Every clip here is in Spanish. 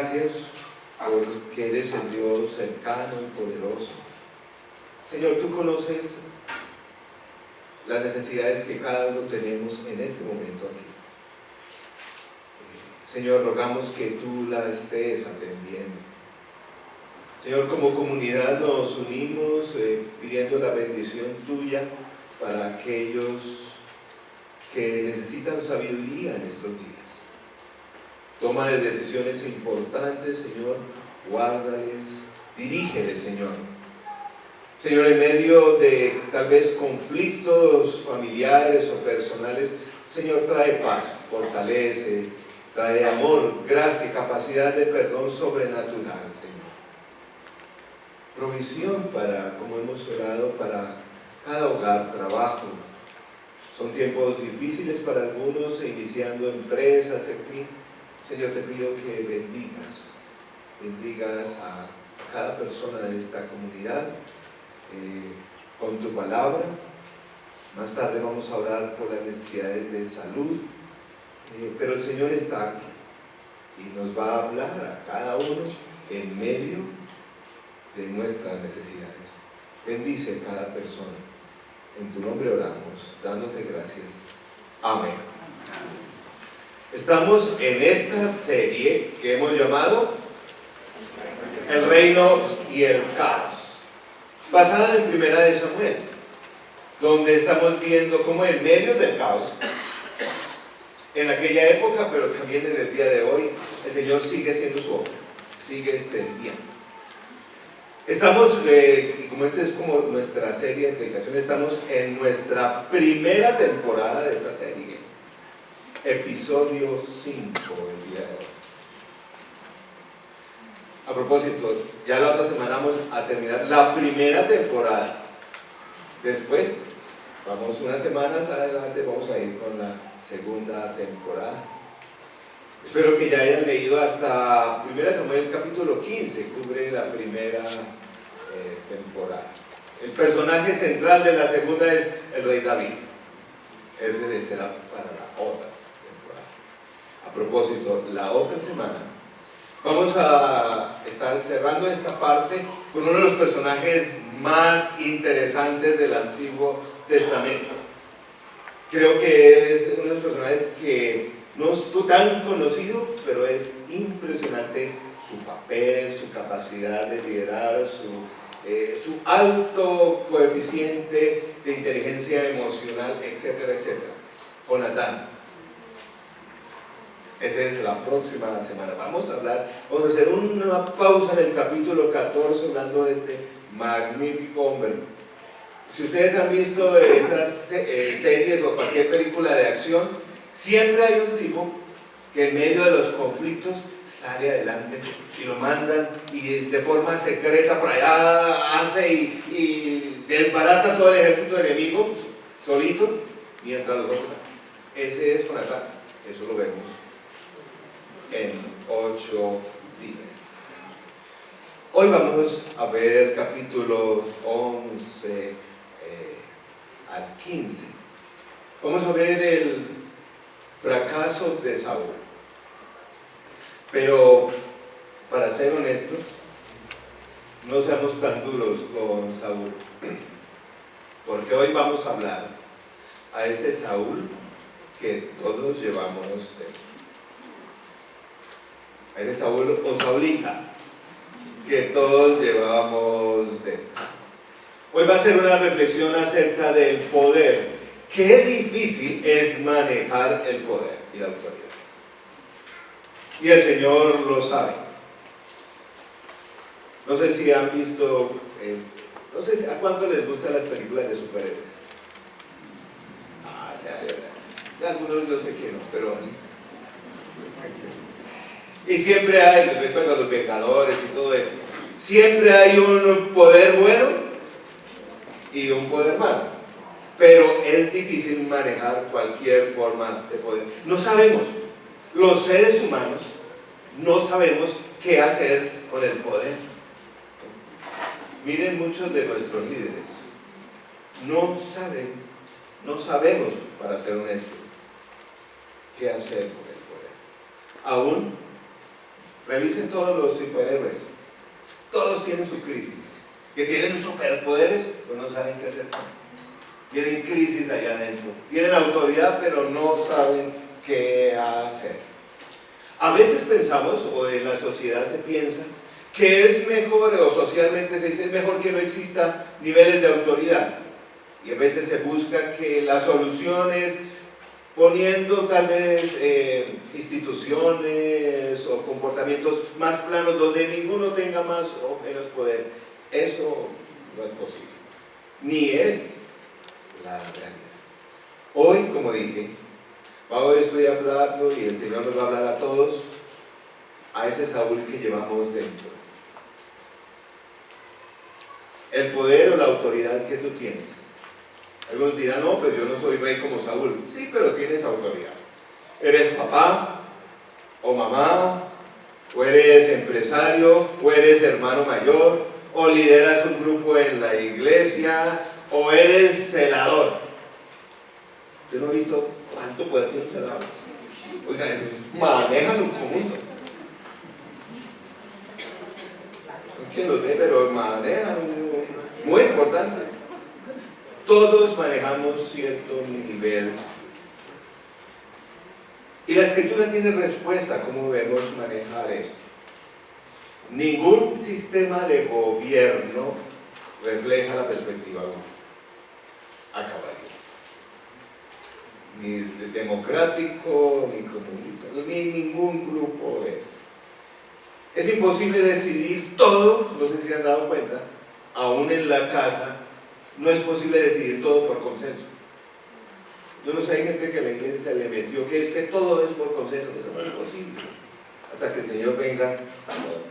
gracias porque eres el Dios cercano y poderoso. Señor, tú conoces las necesidades que cada uno tenemos en este momento aquí. Señor, rogamos que tú la estés atendiendo. Señor, como comunidad nos unimos pidiendo la bendición tuya para aquellos que necesitan sabiduría en estos días. Toma de decisiones importantes, Señor, guárdales, dirígeles, Señor. Señor, en medio de tal vez conflictos familiares o personales, Señor, trae paz, fortalece, trae amor, gracia y capacidad de perdón sobrenatural, Señor. Provisión para, como hemos orado, para cada hogar, trabajo. Son tiempos difíciles para algunos, iniciando empresas, en fin. Señor, te pido que bendigas a cada persona de esta comunidad con tu palabra. Más tarde vamos a orar por las necesidades de salud, pero el Señor está aquí y nos va a hablar a cada uno en medio de nuestras necesidades. Bendice a cada persona. En tu nombre oramos, dándote gracias. Amén. Estamos en esta serie que hemos llamado El Reino y el Caos, basada en Primera de Samuel, donde estamos viendo cómo en medio del caos, en aquella época, pero también en el día de hoy, el Señor sigue haciendo su obra, sigue extendiendo. Estamos, y como esta es como nuestra serie de predicaciones, estamos en nuestra primera temporada de esta serie, episodio 5 el día de hoy. A propósito, ya la otra semana vamos a terminar la primera temporada. Después, vamos unas semanas adelante, vamos a ir con la segunda temporada. Espero que ya hayan leído hasta 1 Samuel capítulo 15, cubre la primera temporada. El personaje central de la segunda es el rey David. Ese será para la otra temporada. A propósito, la otra semana vamos a estar cerrando esta parte con uno de los personajes más interesantes del Antiguo Testamento. Creo que es uno de los personajes que no es tan conocido, pero es impresionante su papel, su capacidad de liderar, su alto coeficiente de inteligencia emocional, etcétera, etcétera. Jonatán. Esa es la próxima semana. Vamos a hacer una pausa en el capítulo 14 hablando de este magnífico hombre. Si ustedes han visto estas series o cualquier película de acción, siempre hay un tipo que en medio de los conflictos sale adelante y lo mandan y de forma secreta por allá hace y desbarata todo el ejército enemigo solito, mientras los otros. Ese es Jonatán. Eso lo vemos en 8 días. Hoy vamos a ver capítulos 11 al 15. Vamos a ver el fracaso de Saúl. Pero, para ser honestos, no seamos tan duros con Saúl, porque hoy vamos a hablar a ese Saúl que todos llevamos dentro. A ese Saúl o Saulita que todos llevamos dentro. Hoy va a ser una reflexión acerca del poder. Qué difícil es manejar el poder y la autoridad. Y el Señor lo sabe. No sé si han visto, no sé a cuánto les gustan las películas de superhéroes. De algunos yo sé que no, pero y siempre hay, respecto a los Vengadores y todo eso, siempre hay un poder bueno y un poder malo, pero es difícil manejar cualquier forma de poder. No sabemos, los seres humanos no sabemos qué hacer con el poder. Miren, muchos de nuestros líderes no sabemos, para ser honestos, qué hacer con el poder. Aún Revisen todos los superhéroes. Todos tienen su crisis. Que tienen superpoderes, pues no saben qué hacer. Tienen crisis allá adentro. Tienen autoridad, pero no saben qué hacer. A veces pensamos, o en la sociedad se piensa, que es mejor, o socialmente se dice, es mejor que no exista niveles de autoridad. Y a veces se busca que las soluciones, poniendo tal vez instituciones o comportamientos más planos donde ninguno tenga más o menos poder. Eso no es posible, ni es la realidad. Hoy, como dije, hoy estoy hablando y el Señor nos va a hablar a todos, a ese Saúl que llevamos dentro. El poder o la autoridad que tú tienes. Algunos dirán, no, pues yo no soy rey como Saúl. Sí, pero tienes autoridad. Eres papá o mamá, o eres empresario, o eres hermano mayor, o lideras un grupo en la iglesia, o eres celador. Yo no he visto cuánto poder tiene un celador. Oiga, manejan un conjunto. No quien los ve, pero manejan muy importantes. Todos manejamos cierto nivel. Y la Escritura tiene respuesta a cómo debemos manejar esto. Ningún sistema de gobierno refleja la perspectiva humana. Acabaría. Ni democrático, ni comunista, ni ningún grupo de eso. Es imposible decidir todo, no sé si se han dado cuenta, aún en la casa, no es posible decidir todo por consenso. Yo no sé, hay gente que a la iglesia se le metió que es que todo es por consenso, eso no es posible. Hasta que el Señor venga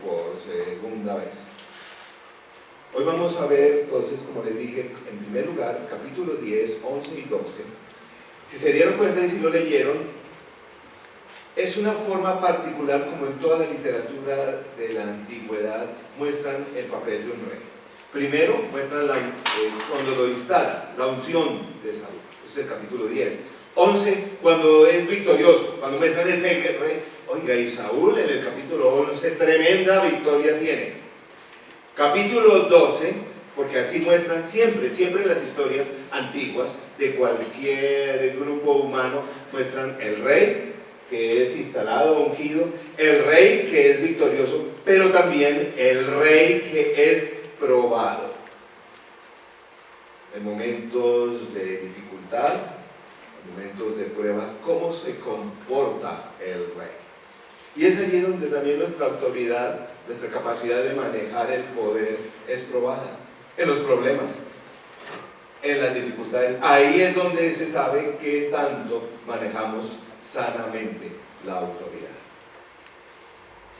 por segunda vez. Hoy vamos a ver, entonces, como les dije, en primer lugar, capítulo 10, 11 y 12. Si se dieron cuenta y si lo leyeron, es una forma particular, como en toda la literatura de la antigüedad, muestran el papel de un rey. Primero, muestran cuando lo instala, la unción de Saúl. Este es el capítulo 10. 11, cuando es victorioso, cuando muestran ese rey. Oiga, y Saúl en el capítulo 11, tremenda victoria tiene. Capítulo 12, porque así muestran siempre en las historias antiguas de cualquier grupo humano, muestran el rey que es instalado, ungido, el rey que es victorioso, pero también el rey que es probado. En momentos de dificultad, en momentos de prueba, cómo se comporta el rey. Y es allí donde también nuestra autoridad, nuestra capacidad de manejar el poder es probada. En los problemas, en las dificultades, ahí es donde se sabe qué tanto manejamos sanamente la autoridad.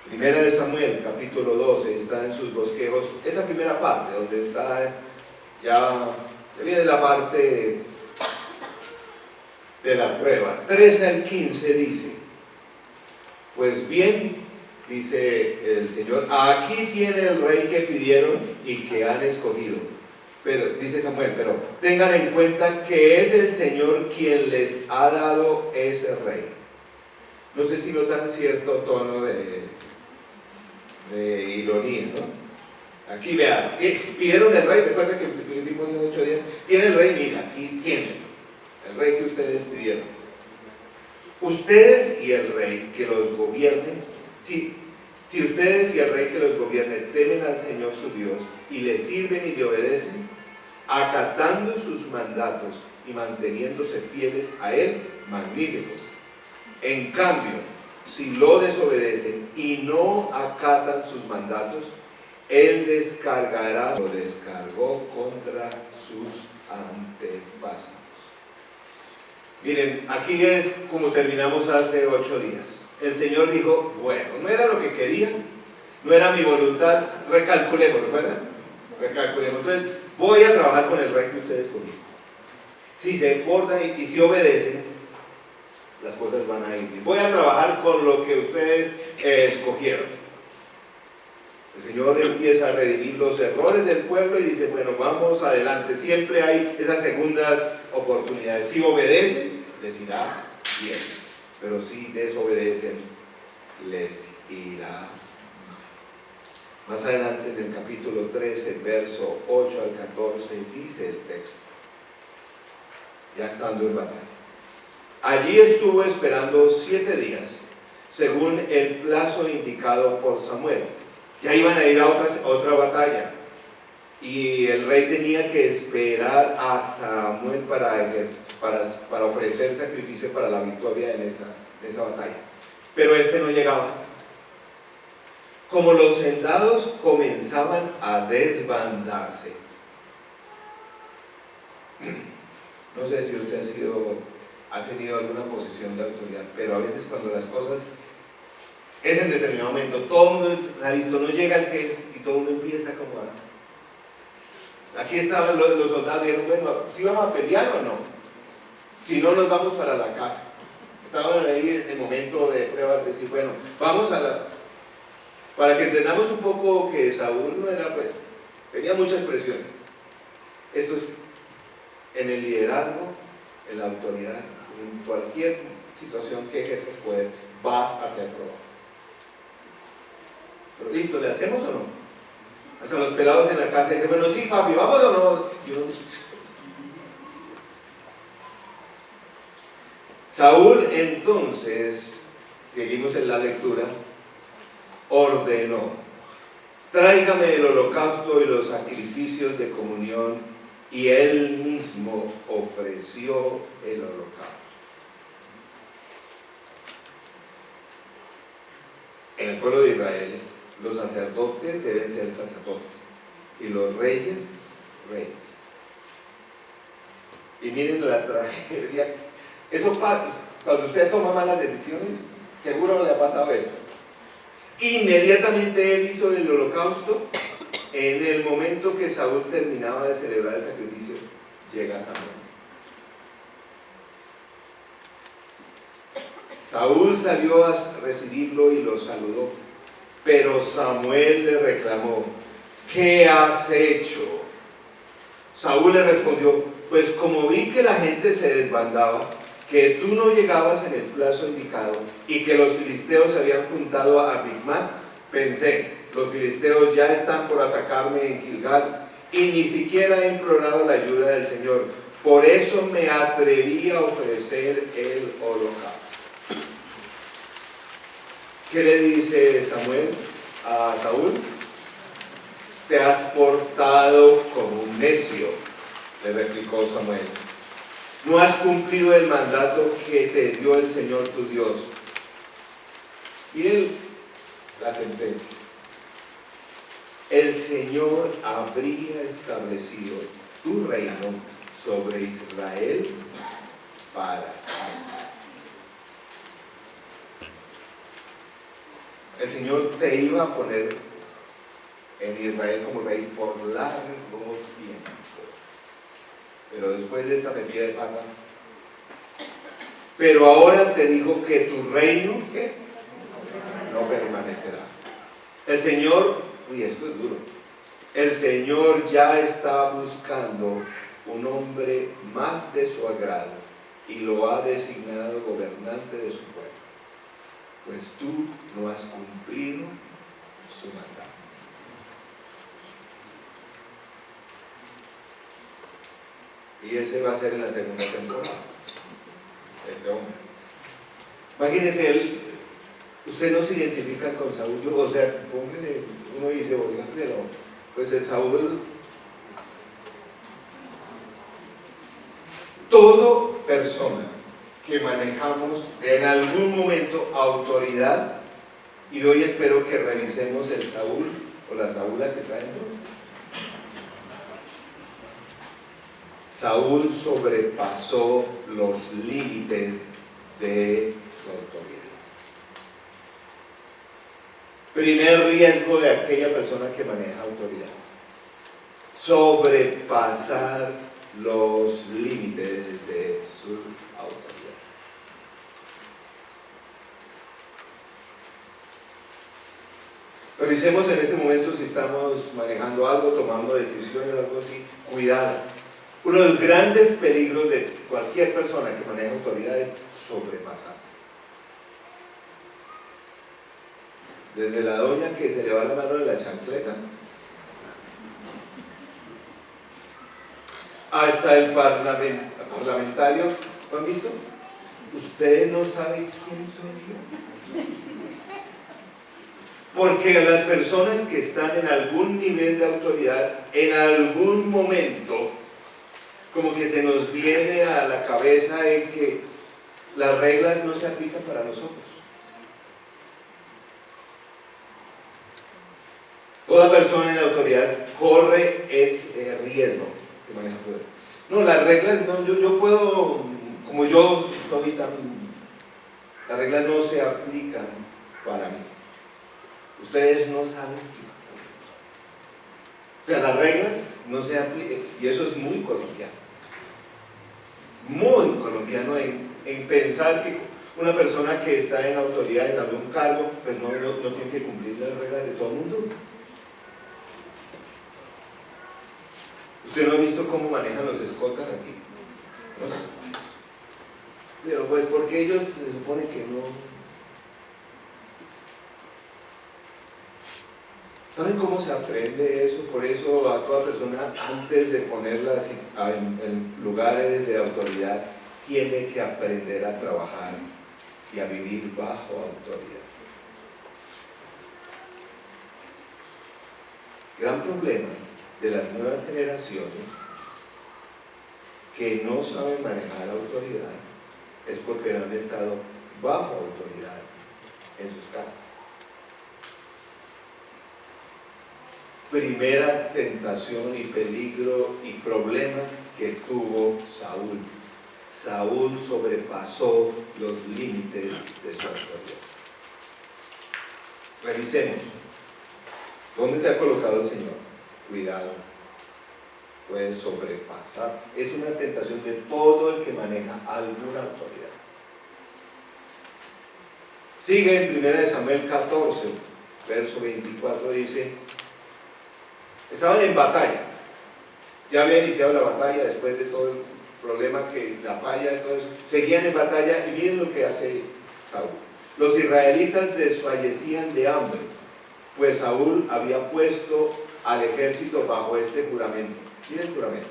Primera de Samuel, capítulo 12, está en sus bosquejos, esa primera parte, donde está, ya viene la parte de la prueba. 13 al 15 dice, pues bien, dice el Señor, aquí tiene el rey que pidieron y que han escogido. Pero, dice Samuel, pero tengan en cuenta que es el Señor quien les ha dado ese rey. No sé si notan cierto tono de ironía, ¿no? Aquí vean, pidieron el rey, recuerda que vivimos hace 8 días, tiene el rey, mira, aquí tienen, el rey que ustedes pidieron. Ustedes y el rey que los gobierne, si ustedes y el rey que los gobierne temen al Señor su Dios y le sirven y le obedecen, acatando sus mandatos y manteniéndose fieles a Él, magnífico. En cambio, si lo desobedecen y no acatan sus mandatos, Él descargará, lo descargó contra sus antepasados. Miren, aquí es como terminamos hace 8 días. El Señor dijo, bueno, no era lo que quería, no era mi voluntad, recalculemos, ¿recuerdan? Recalculemos. Entonces, voy a trabajar con el rey que ustedes escogieron. Si se portan y si obedecen, las cosas van a ir bien. Voy a trabajar con lo que ustedes escogieron. El Señor empieza a redimir los errores del pueblo y dice, bueno, vamos adelante. Siempre hay esas segundas oportunidades. Si obedecen, les irá bien. Pero si desobedecen, les irá Más adelante en el capítulo 13, verso 8 al 14, dice el texto, ya estando en batalla. Allí estuvo esperando 7 días, según el plazo indicado por Samuel. Ya iban a ir a otra batalla, y el rey tenía que esperar a Samuel para ofrecer sacrificio para la victoria en esa batalla. Pero este no llegaba. Como los soldados comenzaban a desbandarse. No sé si usted ha tenido alguna posición de autoridad, pero a veces cuando las cosas es en determinado momento, todo el mundo está listo, no llega el que, y todo el mundo empieza como a... Aquí estaban los soldados y dijeron, bueno, ¿si vamos a pelear o no? Si no, nos vamos para la casa. Estaban ahí en el momento de prueba, de decir, bueno, vamos para que entendamos un poco que Saúl no era, pues, tenía muchas presiones. Esto es en el liderazgo, en la autoridad, en cualquier situación que ejerzas poder, vas a ser probado. Pero listo, ¿le hacemos o no? Hasta los pelados en la casa dicen, bueno, sí, papi, ¿vamos o no? Y uno dice, Saúl entonces, seguimos en la lectura, ordenó, tráigame el holocausto y los sacrificios de comunión, y él mismo ofreció el holocausto. En el pueblo de Israel, los sacerdotes deben ser sacerdotes y los reyes, reyes. Y miren la tragedia. Eso pasa, cuando usted toma malas decisiones, seguro le ha pasado esto. Inmediatamente él hizo el holocausto. En el momento que Saúl terminaba de celebrar el sacrificio, llega Samuel. Saúl salió a recibirlo y lo saludó, pero Samuel le reclamó, ¿qué has hecho? Saúl le respondió, pues como vi que la gente se desbandaba, que tú no llegabas en el plazo indicado y que los filisteos se habían juntado a Micmas, pensé, los filisteos ya están por atacarme en Gilgal y ni siquiera he implorado la ayuda del Señor. Por eso me atreví a ofrecer el holocausto. ¿Qué le dice Samuel a Saúl? Te has portado como un necio, le replicó Samuel. No has cumplido el mandato que te dio el Señor tu Dios. Miren la sentencia. El Señor habría establecido tu reino sobre Israel para siempre. El Señor te iba a poner en Israel como rey por largo tiempo. Pero después de esta metida de pata, pero ahora te digo que tu reino, ¿qué? No permanecerá. El Señor, uy, esto es duro. El Señor ya está buscando un hombre más de su agrado y lo ha designado gobernante de su pueblo. Pues tú no has cumplido su mandato. Y ese va a ser en la segunda temporada. Este hombre. Imagínense, usted no se identifica con Saúl, o sea, póngale, uno dice, oiga, pero pues el Saúl, toda persona que manejamos en algún momento autoridad, y hoy espero que revisemos el Saúl o la Saúla que está dentro. Saúl sobrepasó los límites de su autoridad. Primer riesgo de aquella persona que maneja autoridad: sobrepasar los límites de su autoridad. Revisemos en este momento si estamos manejando algo, tomando decisiones, algo así. Cuidado. Uno de los grandes peligros de cualquier persona que maneja autoridad es sobrepasarse. Desde la doña que se le va la mano de la chancleta hasta el parlamentario. ¿Lo han visto? Ustedes no saben quién soy yo. Porque las personas que están en algún nivel de autoridad, en algún momento, como que se nos viene a la cabeza en que las reglas no se aplican para nosotros. Toda persona en autoridad corre ese riesgo que maneja poder. No, las reglas, no, yo puedo, como yo soy tan... Las reglas no se aplican para mí. Ustedes no saben quién son. O sea, las reglas no se aplican, y eso es muy colombiano. Muy colombiano en pensar que una persona que está en autoridad en algún cargo, pues no tiene que cumplir las reglas de todo el mundo. ¿Usted no ha visto cómo manejan los escoltas aquí? No sé. Pero pues porque ellos se supone que no. ¿Saben cómo se aprende eso? Por eso a toda persona, antes de ponerlas en lugares de autoridad, tiene que aprender a trabajar y a vivir bajo autoridad. Gran problema de las nuevas generaciones que no saben manejar autoridad es porque no han estado bajo autoridad en sus casas. Primera tentación y peligro y problema que tuvo Saúl. Saúl sobrepasó los límites de su autoridad. Revisemos. ¿Dónde te ha colocado el Señor? Cuidado. Puedes sobrepasar. Es una tentación de todo el que maneja alguna autoridad. Sigue en 1 Samuel 14, verso 24, dice: estaban en batalla, ya había iniciado la batalla después de todo el problema, que la falla, entonces seguían en batalla, y miren lo que hace Saúl. Los israelitas desfallecían de hambre, pues Saúl había puesto al ejército bajo este juramento. Miren el juramento: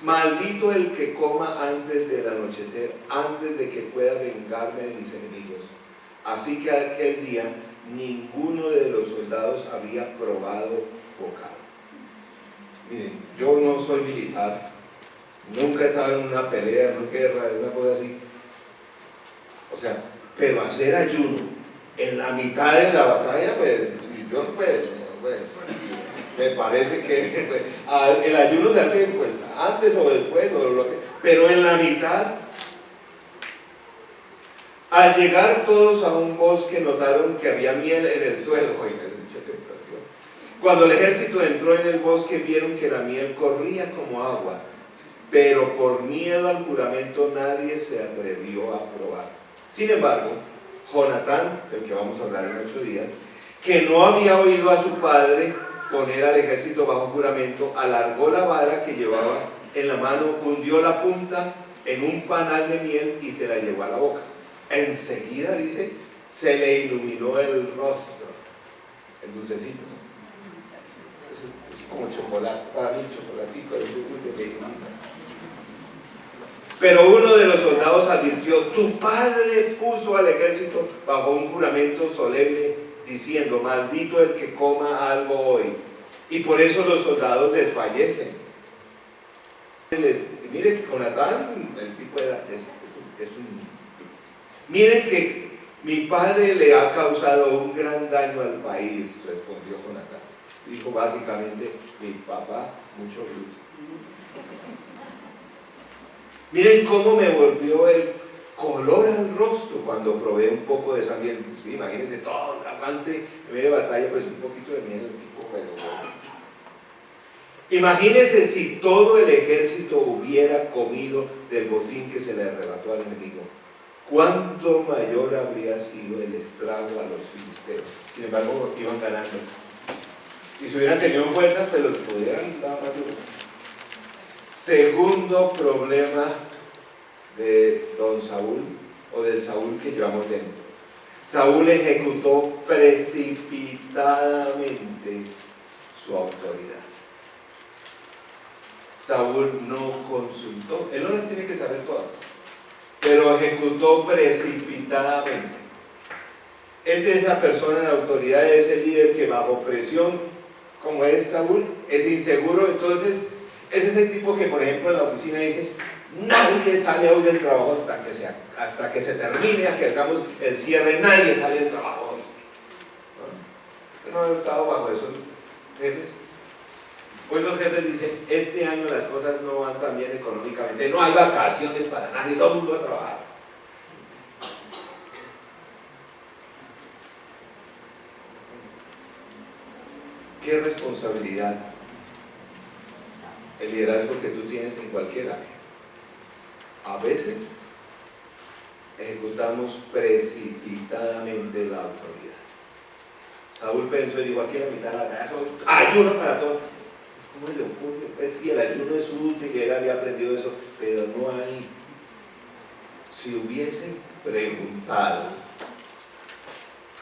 maldito el que coma antes del anochecer, antes de que pueda vengarme de mis enemigos. Así que aquel día ninguno de los soldados había probado bocado. Miren, yo no soy militar, nunca he estado en una pelea, en una guerra, en una cosa así. O sea, pero hacer ayuno en la mitad de la batalla, pues, yo no puedo, pues, me parece que pues, el ayuno se hace pues antes o después, o lo que, pero en la mitad. Al llegar todos a un bosque, notaron que había miel en el suelo. Oiga, es mucha tentación. Cuando el ejército entró en el bosque, vieron que la miel corría como agua, pero por miedo al juramento nadie se atrevió a probar. Sin embargo, Jonatán, del que vamos a hablar en 8 días, que no había oído a su padre poner al ejército bajo juramento, alargó la vara que llevaba en la mano, hundió la punta en un panal de miel y se la llevó a la boca. Enseguida, dice, se le iluminó el rostro, el dulcecito. Es como chocolate, para mí chocolatico, el dulce se le ilumina. Pero uno de los soldados advirtió: tu padre puso al ejército bajo un juramento solemne, diciendo: maldito el que coma algo hoy. Y por eso los soldados desfallecen. Miren que Jonatán, el tipo es un... Miren que mi padre le ha causado un gran daño al país, respondió Jonatán. Dijo básicamente: mi papá, mucho bruto. Miren cómo me volvió el color al rostro cuando probé un poco de esa miel. Sí, imagínense todo el amante en medio de batalla, pues un poquito de miel, el tipo, pues, imagínense si todo el ejército hubiera comido del botín que se le arrebató al enemigo. ¿Cuánto mayor habría sido el estrago a los filisteos? Sin embargo, iban ganando. Y si hubieran tenido fuerzas, pues los pudieran dar más duros. Segundo problema de don Saúl, o del Saúl que llevamos dentro. Saúl ejecutó precipitadamente su autoridad. Saúl no consultó, él no las tiene que saber todas, pero ejecutó precipitadamente. Es esa persona en autoridad, ese líder que bajo presión, como es Saúl, es inseguro. Entonces es ese tipo que, por ejemplo, en la oficina dice: nadie sale hoy del trabajo hasta que se termine, que hagamos el cierre, nadie sale del trabajo hoy. ¿No he estado bajo esos jefes? Pues los jefes dicen: este año las cosas no van tan bien económicamente, no hay vacaciones para nadie, todo el mundo va a trabajar. ¿Qué responsabilidad el liderazgo que tú tienes en cualquier área? A veces ejecutamos precipitadamente la autoridad. Saúl pensó y dijo: aquí en la mitad de la casa, ayuno para todos. ¿Cómo le ocurre? Pues sí, el ayuno es útil, él había aprendido eso, pero no hay. Si hubiese preguntado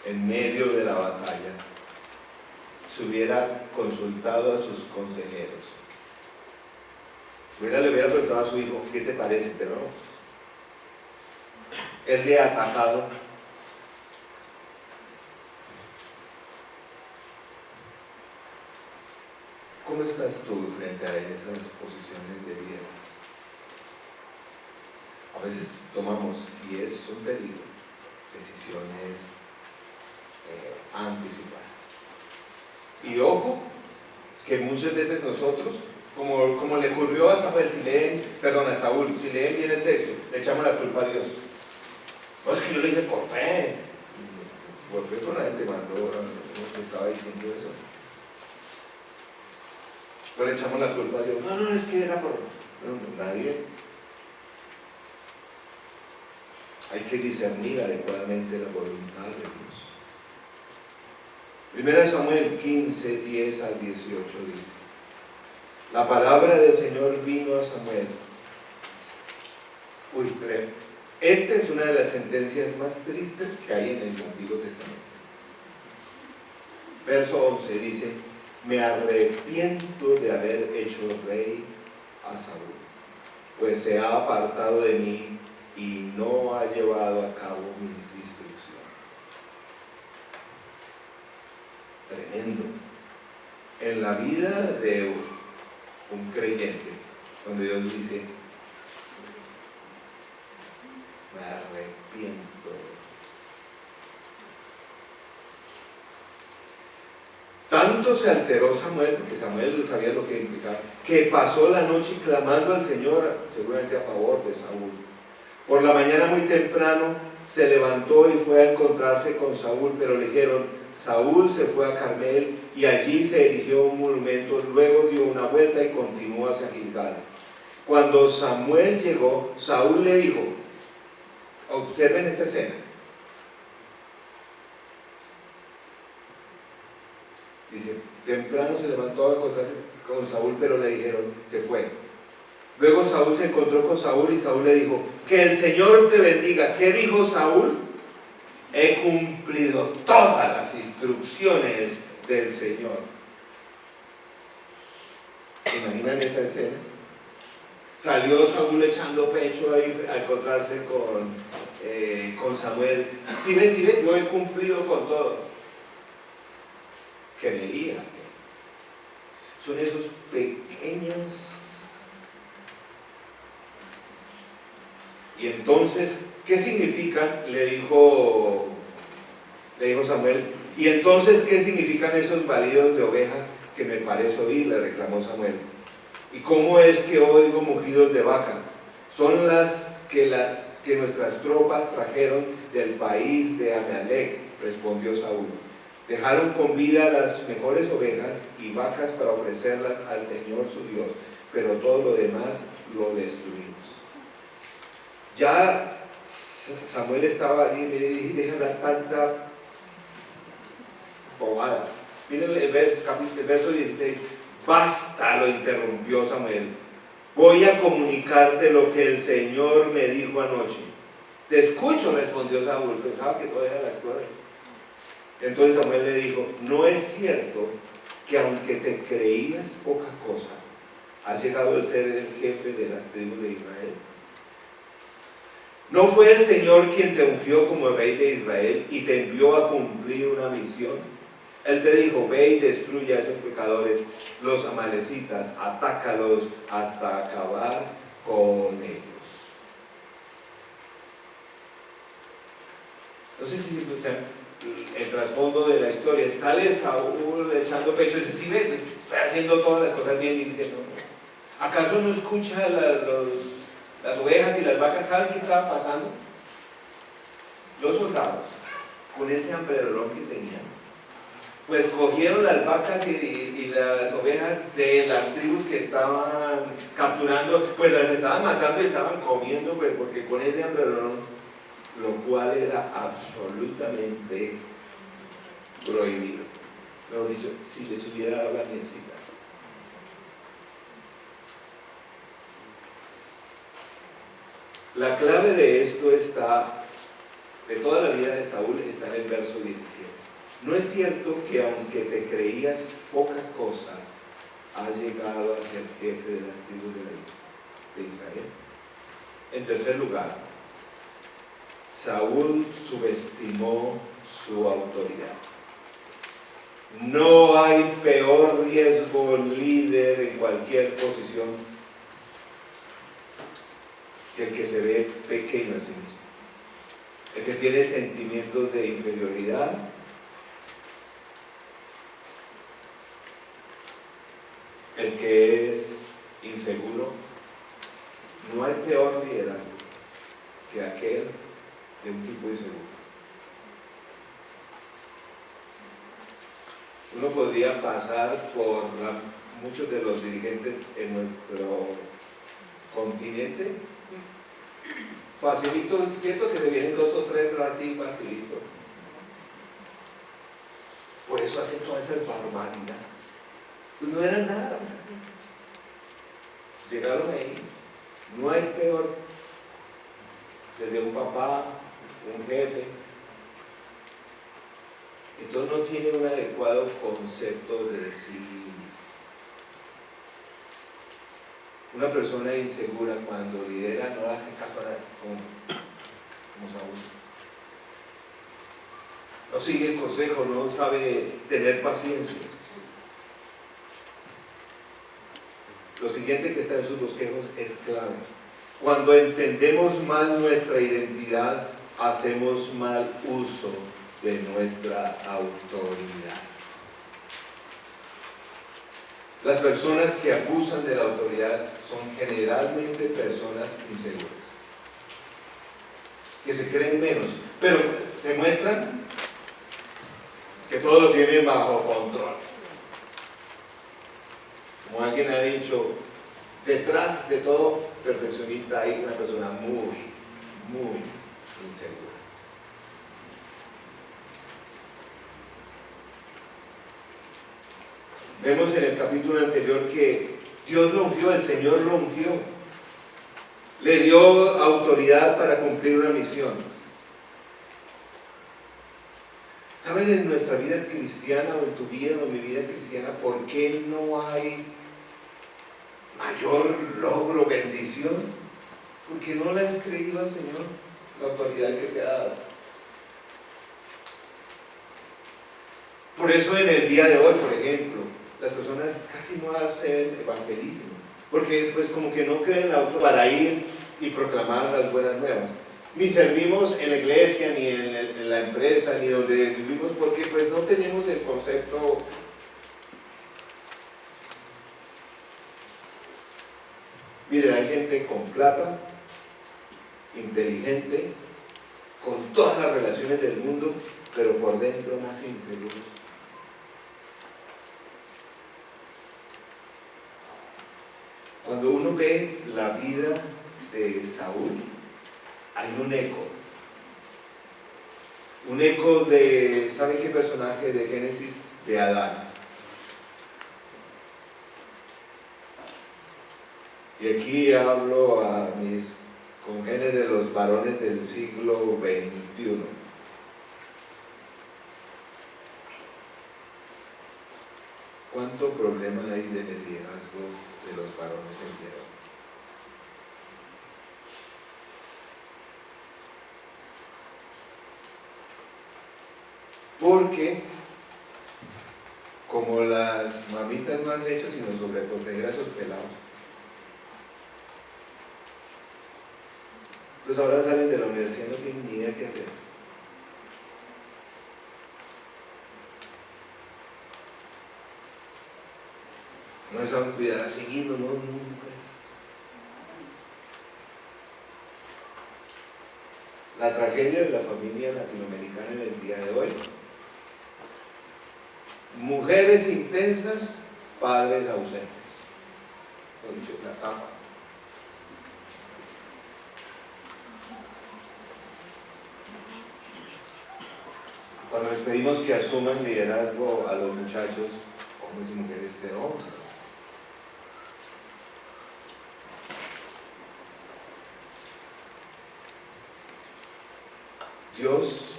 en medio de la batalla, se hubiera consultado a sus consejeros, le hubiera preguntado a su hijo: ¿qué te parece? Pero no, él le ha atacado. ¿Cómo estás tú frente a esas posiciones de liderazgo? A veces tomamos, y es un peligro, decisiones anticipadas. Y ojo, que muchas veces nosotros, como le ocurrió a Samuel, a Saúl, si leen bien el texto, le echamos la culpa a Dios. No, es que yo lo hice por fe. Por fe, con la gente mandó, no estaba diciendo eso. Pero le echamos la culpa a Dios. No, es que era por... No, nadie. Hay que discernir adecuadamente la voluntad de Dios. Primera Samuel 15, 10 al 18 dice: la palabra del Señor vino a Samuel. Esta es una de las sentencias más tristes que hay en el Antiguo Testamento. Verso 11 dice: me arrepiento de haber hecho rey a Saúl, pues se ha apartado de mí y no ha llevado a cabo mis instrucciones. Tremendo. En la vida de un creyente, cuando Dios dice: me arrepiento. Tanto se alteró Samuel, porque Samuel sabía lo que implicaba, que pasó la noche clamando al Señor, seguramente a favor de Saúl. Por la mañana muy temprano se levantó y fue a encontrarse con Saúl, pero le dijeron: Saúl se fue a Carmel y allí se erigió un monumento, luego dio una vuelta y continuó hacia Gilgal. Cuando Samuel llegó, Saúl le dijo, observen esta escena, dice: temprano se levantó a encontrarse con Saúl, pero le dijeron, se fue. Luego Saúl se encontró con Saúl y Saúl le dijo: que el Señor te bendiga. ¿Qué dijo Saúl? He cumplido todas las instrucciones del Señor. ¿Se imaginan esa escena? Salió Saúl echando pecho ahí a encontrarse con Samuel. Si ves, yo he cumplido con todo. Creía que son esos pequeños. Y entonces, ¿qué significan? Le dijo Samuel. Y entonces, ¿qué significan esos balidos de oveja que me parece oír? Le reclamó Samuel. ¿Y cómo es que oigo mugidos de vaca? Son las que nuestras tropas trajeron del país de Amalec, respondió Saúl. Dejaron con vida las mejores ovejas y vacas para ofrecerlas al Señor su Dios, pero todo lo demás lo destruimos. Ya Samuel estaba allí, me dije: deja hablar tanta bobada. Miren el verso 16. Basta, lo interrumpió Samuel. Voy a comunicarte lo que el Señor me dijo anoche. Te escucho, respondió Saúl, pensaba que todo era las cosas. Entonces Samuel le dijo, no es cierto que aunque te creías poca cosa, has llegado a ser el jefe de las tribus de Israel. ¿No fue el Señor quien te ungió como rey de Israel y te envió a cumplir una misión? Él te dijo, ve y destruye a esos pecadores, los amalecitas, atácalos hasta acabar con ellos. No sé si el trasfondo de la historia, sale Saúl echando pecho y dice, sí, estoy haciendo todas las cosas bien, y dice, no, ¿acaso no escucha las ovejas y las vacas? ¿Saben qué estaba pasando? Los soldados, con ese hambrerón que tenían, pues cogieron las vacas y las ovejas de las tribus que estaban capturando, pues las estaban matando y estaban comiendo, pues porque con ese hambrerón, lo cual era absolutamente prohibido. Mejor dicho, si les hubiera dado la mielcita. La clave de esto está, de toda la vida de Saúl, está en el verso 17. No es cierto que aunque te creías poca cosa, has llegado a ser jefe de las tribus de Israel. En tercer lugar, Saúl subestimó su autoridad. No hay peor riesgo líder en cualquier posición que el que se ve pequeño a sí mismo, el que tiene sentimientos de inferioridad, el que es inseguro. No hay peor liderazgo que aquel de un tipo inseguro. Uno podría pasar por muchos de los dirigentes en nuestro continente facilito, siento que se vienen 2 o 3 así facilito. Por eso hacen todas esas barbaridades. Pues no eran nada, pues, llegaron ahí. No hay peor, desde un papá, un jefe. Entonces no tiene un adecuado concepto de sí mismo. Una persona insegura cuando lidera no hace caso a nadie, como Saúl. No sigue el consejo, no sabe tener paciencia. Lo siguiente que está en sus bosquejos es clave. Cuando entendemos mal nuestra identidad, hacemos mal uso de nuestra autoridad. Las personas que abusan de la autoridad son generalmente personas inseguras, que se creen menos, pero se muestran que todo lo tienen bajo control. Como alguien ha dicho, detrás de todo perfeccionista hay una persona muy, muy insegura. Vemos en el capítulo anterior que Dios lo ungió, el Señor lo ungió. Le dio autoridad para cumplir una misión. ¿Saben en nuestra vida cristiana o en tu vida o en mi vida cristiana por qué no hay mayor logro, bendición? Porque no le has creído al Señor la autoridad que te ha dado. Por eso en el día de hoy, por ejemplo, las personas casi no hacen evangelismo, porque pues como que no creen la autoridad para ir y proclamar las buenas nuevas. Ni servimos en la iglesia, ni en la empresa, ni donde vivimos, porque pues no tenemos el concepto. Miren, hay gente con plata, inteligente, con todas las relaciones del mundo, pero por dentro más inseguros. Cuando uno ve la vida de Saúl, hay un eco de, ¿saben qué personaje de Génesis? De Adán. Y aquí hablo a mis congénere los varones del siglo XXI. ¿Cuánto problema hay en el liderazgo de los varones el día de hoy? Porque, como las mamitas no han hecho sino sobreproteger a sus pelados, pues ahora salen de la universidad y no tienen ni idea qué hacer. No saben cuidar a seguido, no, nunca es. La tragedia de la familia latinoamericana en el día de hoy: mujeres intensas, padres ausentes. La tapa. Cuando les pedimos que asuman liderazgo a los muchachos, hombres y mujeres de honra, Dios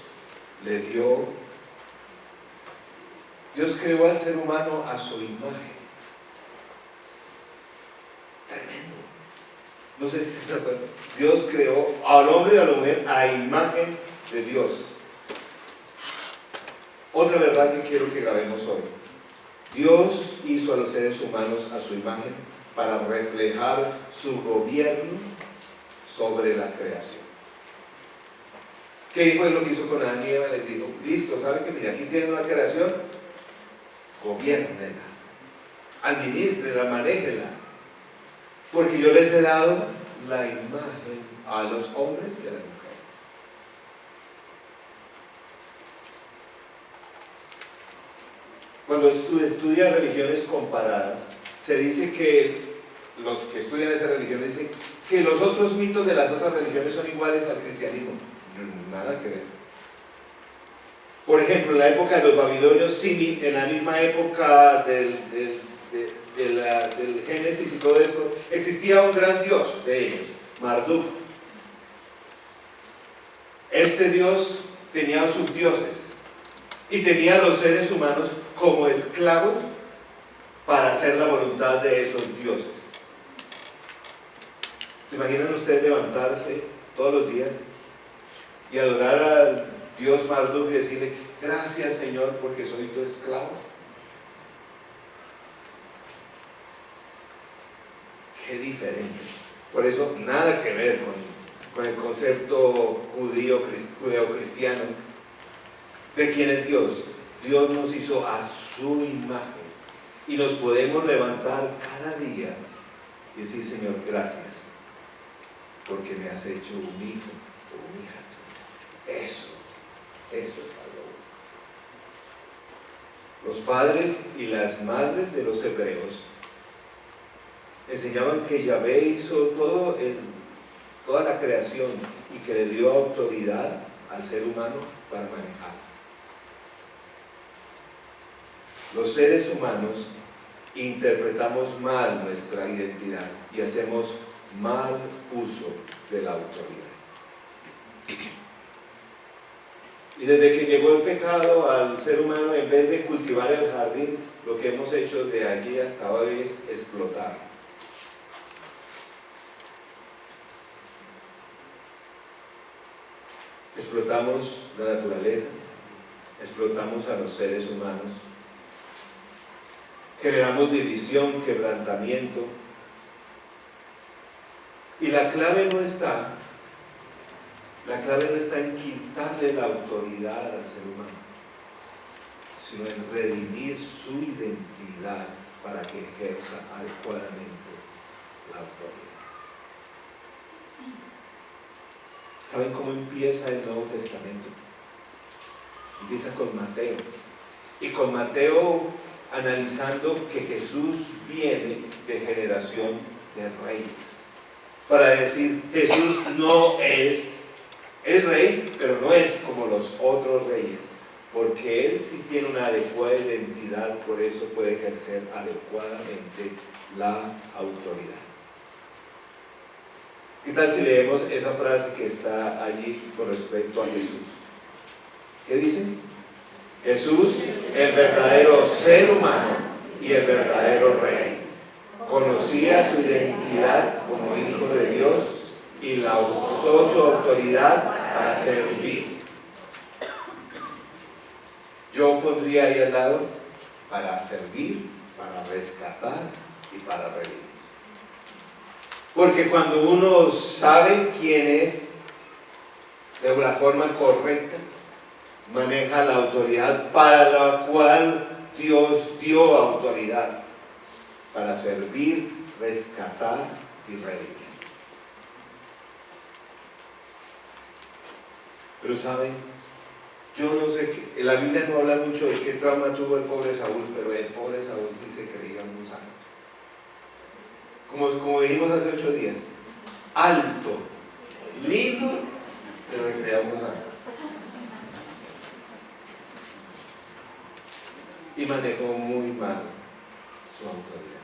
creó al ser humano a su imagen. Tremendo. No sé si se acuerdan. Dios creó al hombre y a la mujer a imagen de Dios. Otra verdad que quiero que grabemos hoy: Dios hizo a los seres humanos a su imagen para reflejar su gobierno sobre la creación. ¿Qué fue lo que hizo con Adán y Eva? Les dijo: listo, ¿sabe que mira, aquí tienen una creación? Gobiérnela, administrenla, manéjenla, porque yo les he dado la imagen a los hombres y a las mujeres. Cuando estudia religiones comparadas, se dice que los que estudian esas religiones dicen que los otros mitos de las otras religiones son iguales al cristianismo. Nada que ver. Por ejemplo, en la época de los babilonios, en la misma época del Génesis y todo esto, existía un gran dios de ellos, Marduk. Este dios tenía sus dioses y tenía a los seres humanos como esclavos para hacer la voluntad de esos dioses. ¿Se imaginan ustedes levantarse todos los días y adorar al Dios Marduk y decirle: gracias, Señor, porque soy tu esclavo? Qué diferente. Por eso, nada que ver con el concepto judeo-cristiano de quién es Dios. Dios nos hizo a su imagen y nos podemos levantar cada día y decir: Señor, gracias, porque me has hecho un hijo o una hija tuya. Eso es algo bueno. Los padres y las madres de los hebreos enseñaban que Yahvé hizo toda la creación y que le dio autoridad al ser humano para manejar. Los seres humanos interpretamos mal nuestra identidad y hacemos mal uso de la autoridad. Y desde que llegó el pecado al ser humano, en vez de cultivar el jardín, lo que hemos hecho de allí hasta hoy es explotar. Explotamos la naturaleza, explotamos a los seres humanos, generamos división, quebrantamiento, y la clave no está en quitarle la autoridad al ser humano, sino en redimir su identidad para que ejerza adecuadamente la autoridad. ¿Saben cómo empieza el Nuevo Testamento? Empieza con Mateo, y con Mateo analizando que Jesús viene de generación de reyes, para decir: Jesús no es rey, pero no es como los otros reyes, porque Él sí tiene una adecuada identidad, por eso puede ejercer adecuadamente la autoridad. ¿Qué tal si leemos esa frase que está allí con respecto a Jesús? ¿Qué dice? Jesús, el verdadero ser humano y el verdadero rey, conocía su identidad como hijo de Dios y la usó su autoridad para servir. Yo pondría ahí al lado para servir, para rescatar y para redimir. Porque cuando uno sabe quién es de una forma correcta, maneja la autoridad para la cual Dios dio autoridad, para servir, rescatar y redimir. Pero saben, yo no sé, la Biblia no habla mucho de qué trauma tuvo el pobre Saúl, pero el pobre Saúl sí se creía un gusano. Como dijimos hace 8 días, alto, lindo, pero se creía un gusano. Y manejó muy mal su autoridad.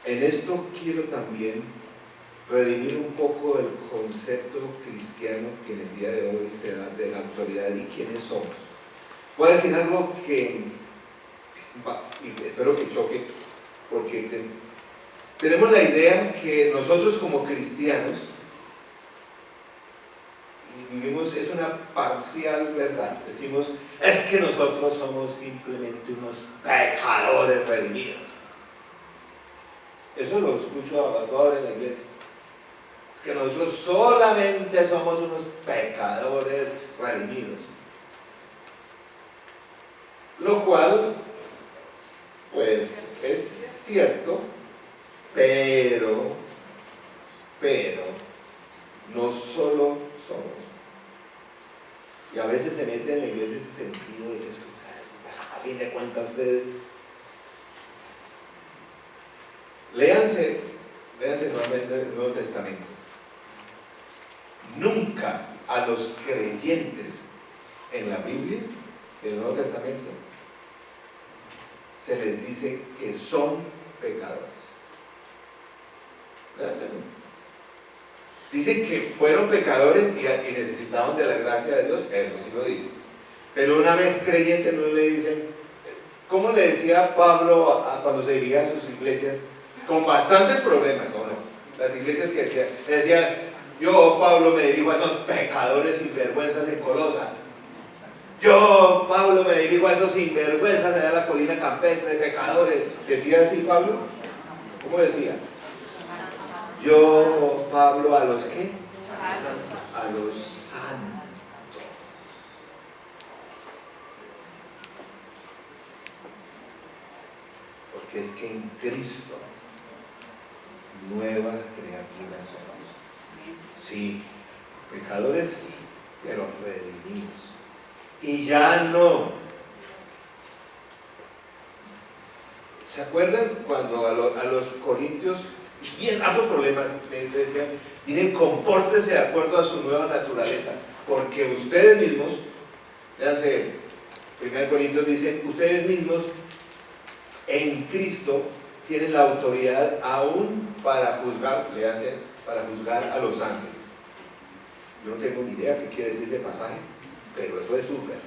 En esto quiero también redimir un poco el concepto cristiano que en el día de hoy se da de la autoridad y quiénes somos. Voy a decir algo que y espero que choque, porque tenemos la idea que nosotros como cristianos vivimos, es una parcial verdad. Decimos, es que nosotros somos simplemente unos pecadores redimidos. Eso lo escucho a toda hora en la iglesia. Es que nosotros solamente somos unos pecadores redimidos. Lo cual, pues, es cierto, pero, no solo somos. Y a veces se mete en la iglesia ese sentido de que a fin de cuentas ustedes... Léanse nuevamente el Nuevo Testamento. Nunca a los creyentes en la Biblia, en el Nuevo Testamento, se les dice que son pecadores. Dicen que fueron pecadores y necesitaban de la gracia de Dios, eso sí lo dicen. Pero una vez creyentes no le dicen, ¿cómo le decía Pablo cuando se dirigía a sus iglesias? Con bastantes problemas, ¿o no? Las iglesias que decían, yo, Pablo, me dirijo a esos pecadores sinvergüenzas en Colosa. Yo, Pablo, me dirijo a esos sinvergüenzas allá en la colina campestre, pecadores. ¿Decía así Pablo? ¿Cómo decía? Yo, Pablo, ¿a los qué? A los santos. Porque es que en Cristo nueva criatura somos. Sí, pecadores, pero redimidos. Y ya no. ¿Se acuerdan cuando a los corintios, bien hartos problemas, me decían, miren, compórtense de acuerdo a su nueva naturaleza, porque ustedes mismos, véanse, 1 Corintios dicen, ustedes mismos en Cristo tienen la autoridad aún para juzgar, léanse, para juzgar a los ángeles. Yo no tengo ni idea qué quiere decir ese pasaje, pero eso es súper.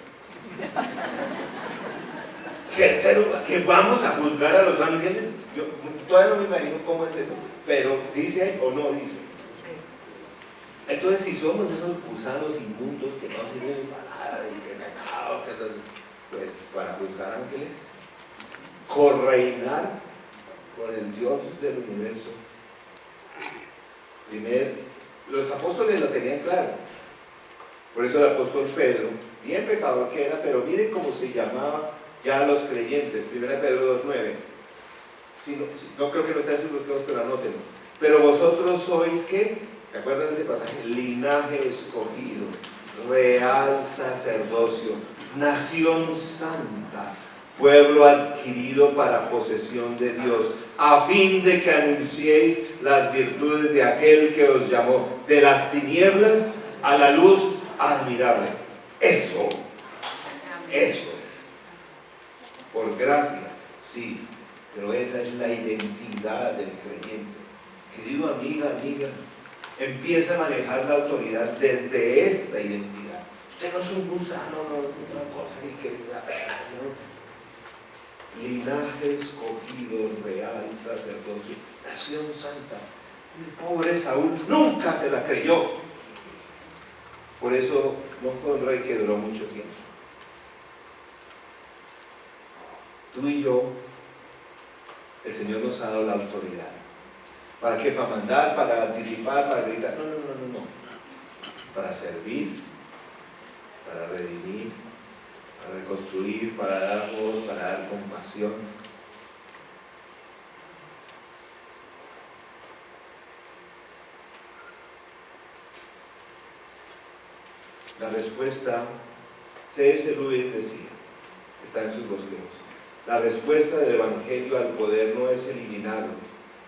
¿Que vamos a juzgar a los ángeles? Yo todavía no me imagino cómo es eso, pero dice ahí o no dice. Entonces, si somos esos gusanos inmundos que no sirven para nada, que pecado, pues para juzgar ángeles, correinar con el Dios del universo. Primero, los apóstoles lo tenían claro. Por eso el apóstol Pedro, bien pecador que era, pero miren cómo se llamaba ya a los creyentes. 1 Pedro 2:9. No creo que no está en sus buscados, pero anótenlo. Pero vosotros sois, ¿qué? ¿Te acuerdan de ese pasaje? Linaje escogido, real sacerdocio, nación santa, pueblo adquirido para posesión de Dios, a fin de que anunciéis las virtudes de aquel que os llamó de las tinieblas a la luz admirable. Eso, por gracia, sí, pero esa es la identidad del creyente, Querido amiga, empieza a manejar la autoridad desde esta identidad. Usted no es un gusano, no es una cosa y que apenas, ¿no? Linaje escogido, real, sacerdocio, nación santa. El pobre Saúl nunca se la creyó. Por eso no fue un rey que duró mucho tiempo. Tú y yo, el Señor nos ha dado la autoridad. ¿Para qué? ¿Para mandar? ¿Para anticipar? ¿Para gritar? No. Para servir, para redimir, para reconstruir, para dar amor, para dar compasión. La respuesta, C.S. Lewis decía, está en sus bosquejos, la respuesta del Evangelio al poder no es eliminarlo,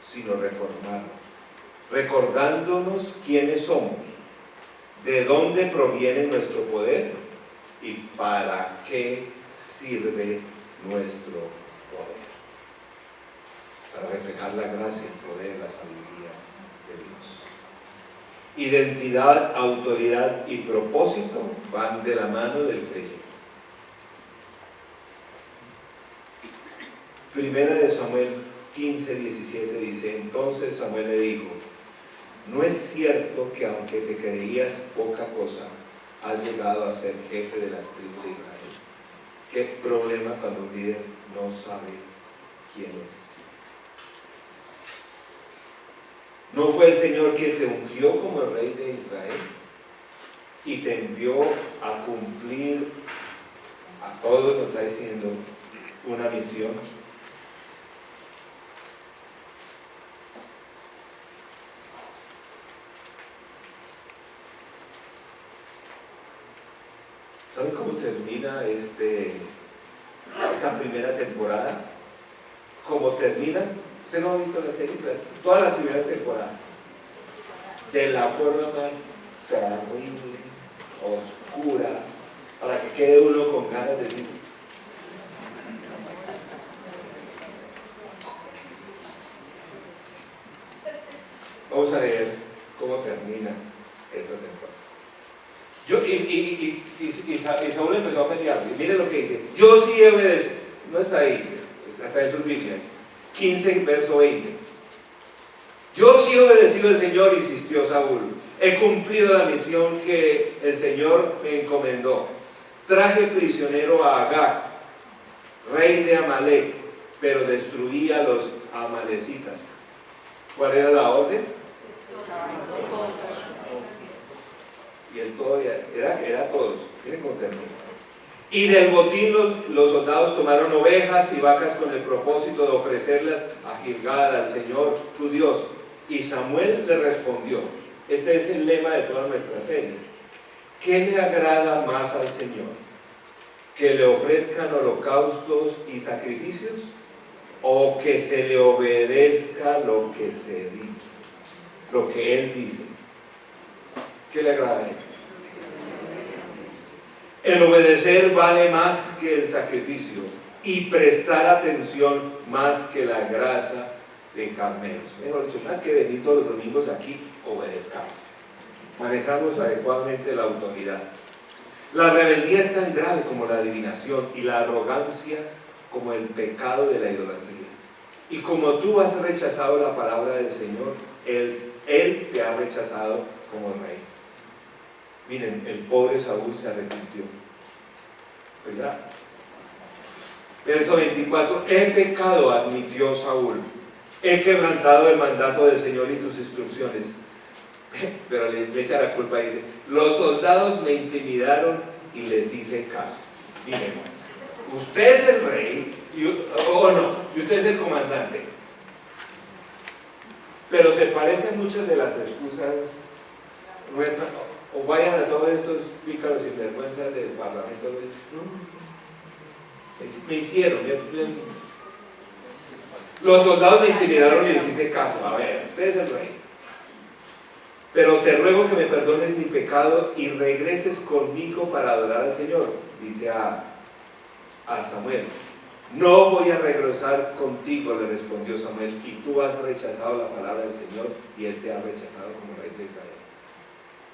sino reformarlo, recordándonos quiénes somos, de dónde proviene nuestro poder y para qué sirve nuestro poder. Para reflejar la gracia, el poder, la sabiduría de Dios. Identidad, autoridad y propósito van de la mano del creyente. Primera de Samuel 15:17 dice: entonces Samuel le dijo, no es cierto que aunque te creías poca cosa, has llegado a ser jefe de las tribus de Israel. Qué problema cuando un líder no sabe quién es. ¿No fue el Señor quien te ungió como el rey de Israel y te envió a cumplir, a todos nos está diciendo, una misión? ¿Saben cómo termina esta primera temporada? ¿Cómo termina? Usted no ha visto la serie, todas las primeras temporadas, de la forma más terrible, oscura, para que quede uno con ganas de decir, vamos a leer cómo termina esta temporada. Y Saúl empezó a pelear, y miren lo que dice: yo sí he obedecido, no está ahí, está en sus Biblias, 15, verso 20. Yo sí he obedecido al Señor, insistió Saúl. He cumplido la misión que el Señor me encomendó. Traje prisionero a Agag, rey de Amalek, pero destruí a los amalecitas. ¿Cuál era la orden? Y el todo era todos. Miren cómo termina. Y del botín los soldados tomaron ovejas y vacas con el propósito de ofrecerlas a Gilgal, al Señor tu Dios. Y Samuel le respondió, este es el lema de toda nuestra serie: ¿qué le agrada más al Señor? ¿Que le ofrezcan holocaustos y sacrificios? ¿O que se le obedezca lo que se dice, lo que Él dice? ¿Qué le agrada a Él? El obedecer vale más que el sacrificio y prestar atención más que la grasa de carneros. Mejor dicho, más que venir todos los domingos aquí, obedezcamos. Manejamos adecuadamente la autoridad. La rebeldía es tan grave como la adivinación y la arrogancia como el pecado de la idolatría. Y como tú has rechazado la palabra del Señor, Él te ha rechazado como rey. Miren, el pobre Saúl se arrepintió. ¿Verdad? Verso 24: he pecado, admitió Saúl. He quebrantado el mandato del Señor y tus instrucciones. Pero le echa la culpa y dice: los soldados me intimidaron y les hice caso. Miren, usted es el rey, o no, y usted es el comandante. Pero se parecen muchas de las excusas nuestras. O vayan a todos estos pícaros sinvergüenzas del Parlamento. Me hicieron. Los soldados me intimidaron y les hice caso. A ver, usted es el rey. Pero te ruego que me perdones mi pecado y regreses conmigo para adorar al Señor, dice a Samuel. No voy a regresar contigo, le respondió Samuel, y tú has rechazado la palabra del Señor, y él te ha rechazado como rey de Israel.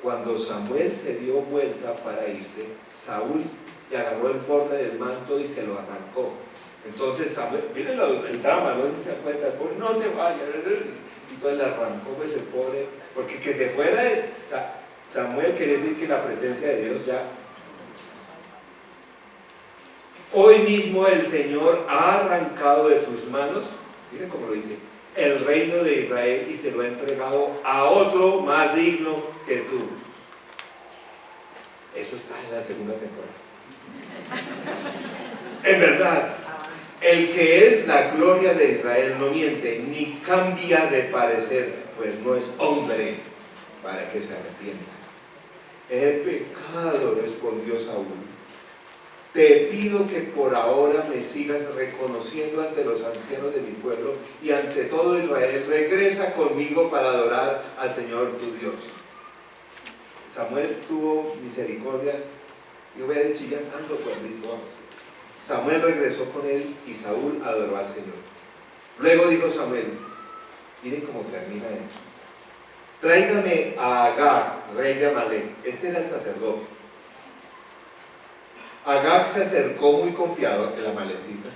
Cuando Samuel se dio vuelta para irse, Saúl le agarró el borde del manto y se lo arrancó. Entonces Samuel, miren el drama, no sé si se dan cuenta, el pobre, no se vaya, y entonces le arrancó pues el pobre, porque que se fuera de Samuel quiere decir que la presencia de Dios ya. Hoy mismo el Señor ha arrancado de tus manos, miren cómo lo dice, el reino de Israel y se lo ha entregado a otro más digno que tú. Eso está en la segunda temporada. En verdad, el que es la gloria de Israel no miente ni cambia de parecer, pues no es hombre para que se arrepienta. He pecado, respondió Saúl. Te pido que por ahora me sigas reconociendo ante los ancianos de mi pueblo y ante todo Israel. Regresa conmigo para adorar al Señor tu Dios. Samuel tuvo misericordia. Yo voy a decir ya tanto por listo. Samuel regresó con él y Saúl adoró al Señor. Luego dijo Samuel, miren cómo termina esto. Tráigame a Agag, rey de Amalek. Este era el sacerdote. Agag se acercó muy confiado en la malecita,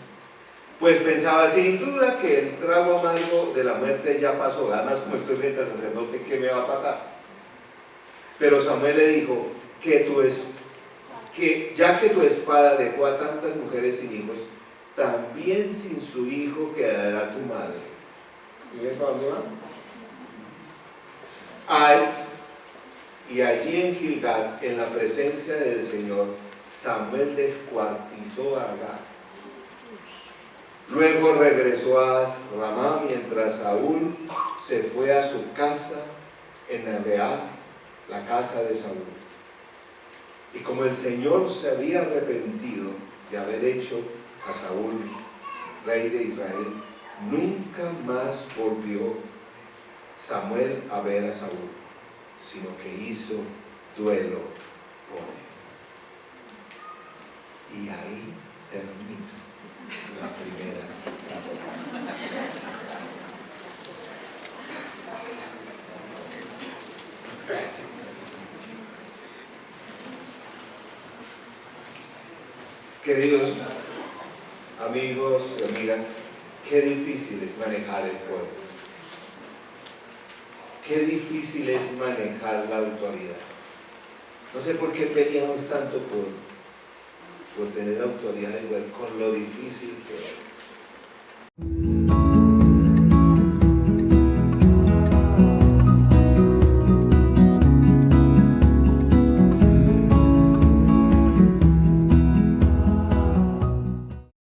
pues pensaba sin duda que el trago amargo de la muerte ya pasó. Además, como estoy frente al sacerdote, ¿qué me va a pasar? Pero Samuel le dijo que ya que tu espada dejó a tantas mujeres sin hijos, también sin su hijo quedará tu madre. ¿Y ven para dónde va? Y allí en Gilgal, en la presencia del Señor, Samuel descuartizó a Agag. Luego regresó a Ramá mientras Saúl se fue a su casa en Nabeá, la casa de Saúl. Y como el Señor se había arrepentido de haber hecho a Saúl rey de Israel, nunca más volvió Samuel a ver a Saúl, sino que hizo duelo por él. Y ahí termina la primera temporada. Queridos amigos y amigas, qué difícil es manejar el poder. Qué difícil es manejar la autoridad. No sé por qué peleamos tanto por tener autoridad, igual con lo difícil que es.